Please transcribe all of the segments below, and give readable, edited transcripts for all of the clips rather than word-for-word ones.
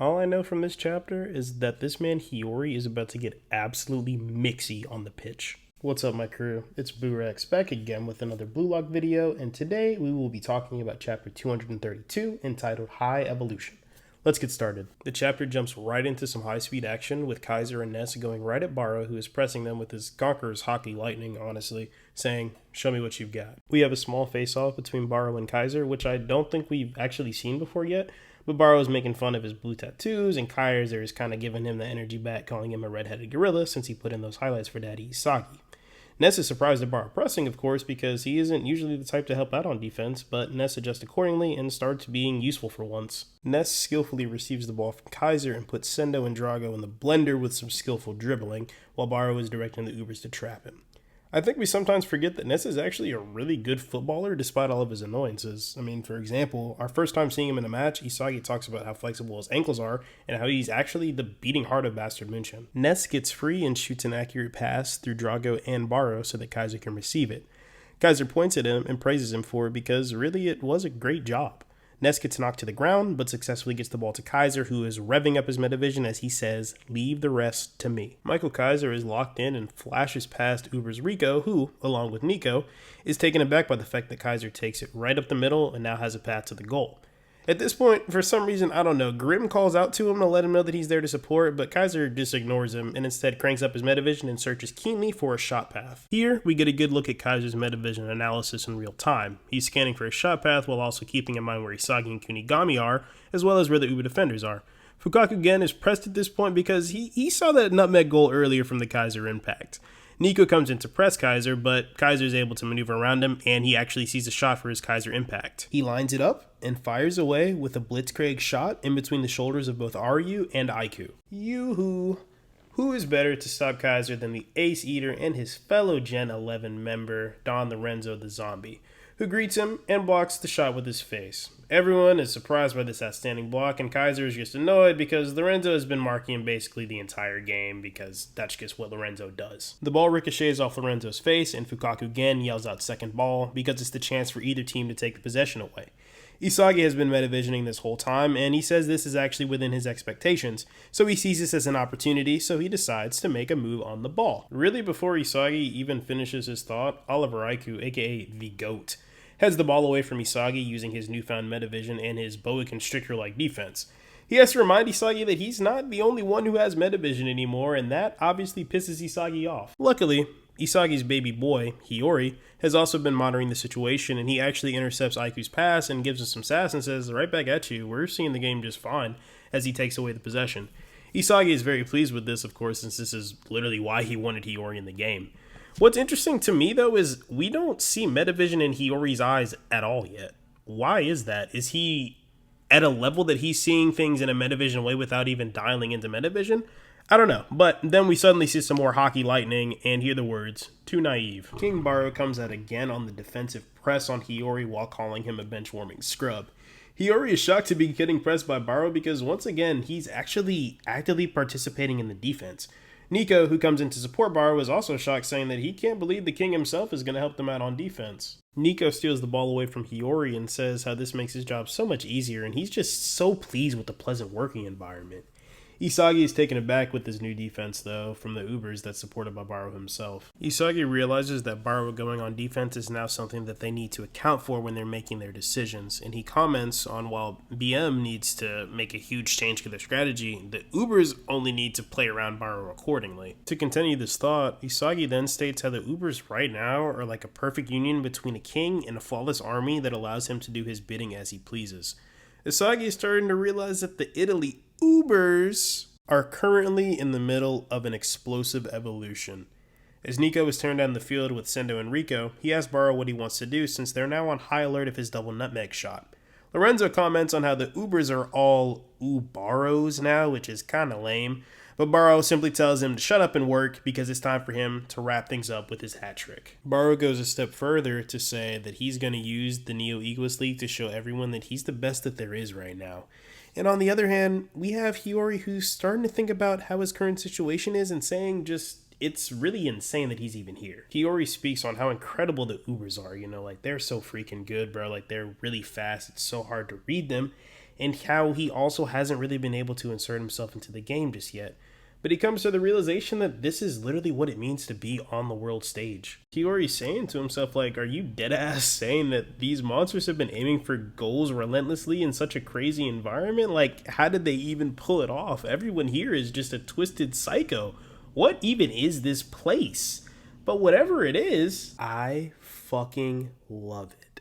All I know from this chapter is that this man Hiori is about to get absolutely mixy on the pitch. What's up, my crew? It's BooRex back again with another Blue Lock video, and today we will be talking about chapter 232 entitled High Evolution. Let's get started. The chapter jumps right into some high-speed action with Kaiser and Ness going right at Barrow, who is pressing them with his Conqueror's hockey lightning, honestly, saying, "Show me what you've got." We have a small face-off between Barrow and Kaiser, which I don't think we've actually seen before yet, but Barrow is making fun of his blue tattoos, and Kaiser is kind of giving him the energy back, calling him a red-headed gorilla since he put in those highlights for Daddy Isagi. Ness is surprised at Barrow pressing, of course, because he isn't usually the type to help out on defense, but Ness adjusts accordingly and starts being useful for once. Ness skillfully receives the ball from Kaiser and puts Sendo and Drago in the blender with some skillful dribbling, while Barrow is directing the Ubers to trap him. I think we sometimes forget that Ness is actually a really good footballer despite all of his annoyances. I mean, for example, our first time seeing him in a match, Isagi talks about how flexible his ankles are and how he's actually the beating heart of Bastard München. Ness gets free and shoots an accurate pass through Drago and Barrow so that Kaiser can receive it. Kaiser points at him and praises him for it because really it was a great job. Ness gets knocked to the ground, but successfully gets the ball to Kaiser, who is revving up his metavision as he says, "Leave the rest to me." Michael Kaiser is locked in and flashes past Uber's Rico, who, along with Nico, is taken aback by the fact that Kaiser takes it right up the middle and now has a path to the goal. At this point, for some reason, I don't know, Grim calls out to him to let him know that he's there to support, but Kaiser just ignores him and instead cranks up his metavision and searches keenly for a shot path. Here, we get a good look at Kaiser's metavision analysis in real time. He's scanning for a shot path while also keeping in mind where Isagi and Kunigami are, as well as where the Uber defenders are. Fukaku Gen is pressed at this point because he saw that nutmeg goal earlier from the Kaiser impact. Nico comes in to press Kaiser, but Kaiser is able to maneuver around him, and he actually sees a shot for his Kaiser impact. He lines it up and fires away with a blitzkrieg shot in between the shoulders of both Ryu and Aiku. Yoo-hoo! Who is better to stop Kaiser than the Ace Eater and his fellow Gen 11 member, Don Lorenzo the Zombie, who greets him and blocks the shot with his face. Everyone is surprised by this outstanding block, and Kaiser is just annoyed because Lorenzo has been marking him basically the entire game because that's just what Lorenzo does. The ball ricochets off Lorenzo's face, and Fukaku Gen yells out second ball because it's the chance for either team to take the possession away. Isagi has been metavisioning this whole time, and he says this is actually within his expectations, so he sees this as an opportunity, so he decides to make a move on the ball. Really, before Isagi even finishes his thought, Oliver Aiku, aka the GOAT, heads the ball away from Isagi using his newfound metavision and his boa constrictor-like defense. He has to remind Isagi that he's not the only one who has metavision anymore, and that obviously pisses Isagi off. Luckily, Isagi's baby boy, Hiori, has also been monitoring the situation, and he actually intercepts Aiku's pass and gives him some sass and says, "Right back at you, we're seeing the game just fine," as he takes away the possession. Isagi is very pleased with this, of course, since this is literally why he wanted Hiori in the game. What's interesting to me, though, is we don't see metavision in Hiori's eyes at all yet. Why is that? Is he at a level that he's seeing things in a metavision way without even dialing into metavision? I don't know, but then we suddenly see some more hockey lightning and hear the words, "Too naive." King Barrow comes out again on the defensive press on Hiori while calling him a bench-warming scrub. Hiori is shocked to be getting pressed by Barrow because once again, he's actually actively participating in the defense. Nico, who comes in to support Barrow, is also shocked, saying that he can't believe the king himself is going to help them out on defense. Nico steals the ball away from Hiori and says how this makes his job so much easier, and he's just so pleased with the pleasant working environment. Isagi is taken aback with this new defense, though, from the Ubers that's supported by Barrow himself. Isagi realizes that Barrow going on defense is now something that they need to account for when they're making their decisions, and he comments on while BM needs to make a huge change to their strategy, the Ubers only need to play around Barrow accordingly. To continue this thought, Isagi then states how the Ubers right now are like a perfect union between a king and a flawless army that allows him to do his bidding as he pleases. Isagi is starting to realize that the Italy Ubers are currently in the middle of an explosive evolution. As Nico is turned down the field with Sendo and Rico, he asks Barrow what he wants to do since they're now on high alert of his double nutmeg shot. Lorenzo comments on how the Ubers are all Ubaros now, which is kinda lame, but Barrow simply tells him to shut up and work because it's time for him to wrap things up with his hat trick. Barrow goes a step further to say that he's going to use the Neo-Egoist League to show everyone that he's the best that there is right now. And on the other hand, we have Hiori who's starting to think about how his current situation is and saying just, it's really insane that he's even here. Hiori speaks on how incredible the Ubers are, like they're so freaking good, bro. Like they're really fast. It's so hard to read them. and how he also hasn't really been able to insert himself into the game just yet. But he comes to the realization that this is literally what it means to be on the world stage. Hiori's saying to himself, like, are you dead ass saying that these monsters have been aiming for goals relentlessly in such a crazy environment? Like, how did they even pull it off? Everyone here is just a twisted psycho. What even is this place? But whatever it is, I fucking love it.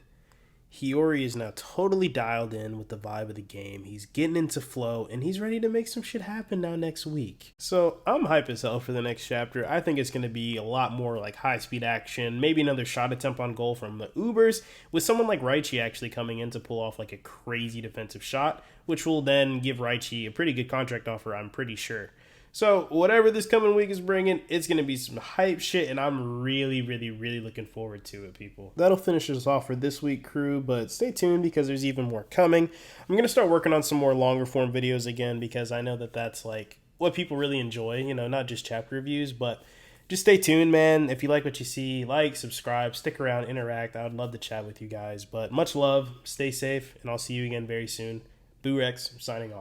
Hiori is now totally dialed in with the vibe of the game. He's getting into flow, and he's ready to make some shit happen now next week. So I'm hype as hell for the next chapter. I think it's going to be a lot more like high-speed action, maybe another shot attempt on goal from the Ubers, with someone like Raichi actually coming in to pull off like a crazy defensive shot, which will then give Raichi a pretty good contract offer, I'm pretty sure. So whatever this coming week is bringing, it's going to be some hype shit, and I'm really, really, really looking forward to it, people. That'll finish us off for this week, crew, but stay tuned because there's even more coming. I'm going to start working on some more longer form videos again because I know that that's like what people really enjoy, you know, not just chapter reviews, but just stay tuned, man. If you like what you see, like, subscribe, stick around, interact. I would love to chat with you guys, but much love, stay safe, and I'll see you again very soon. Boo Rex, signing off.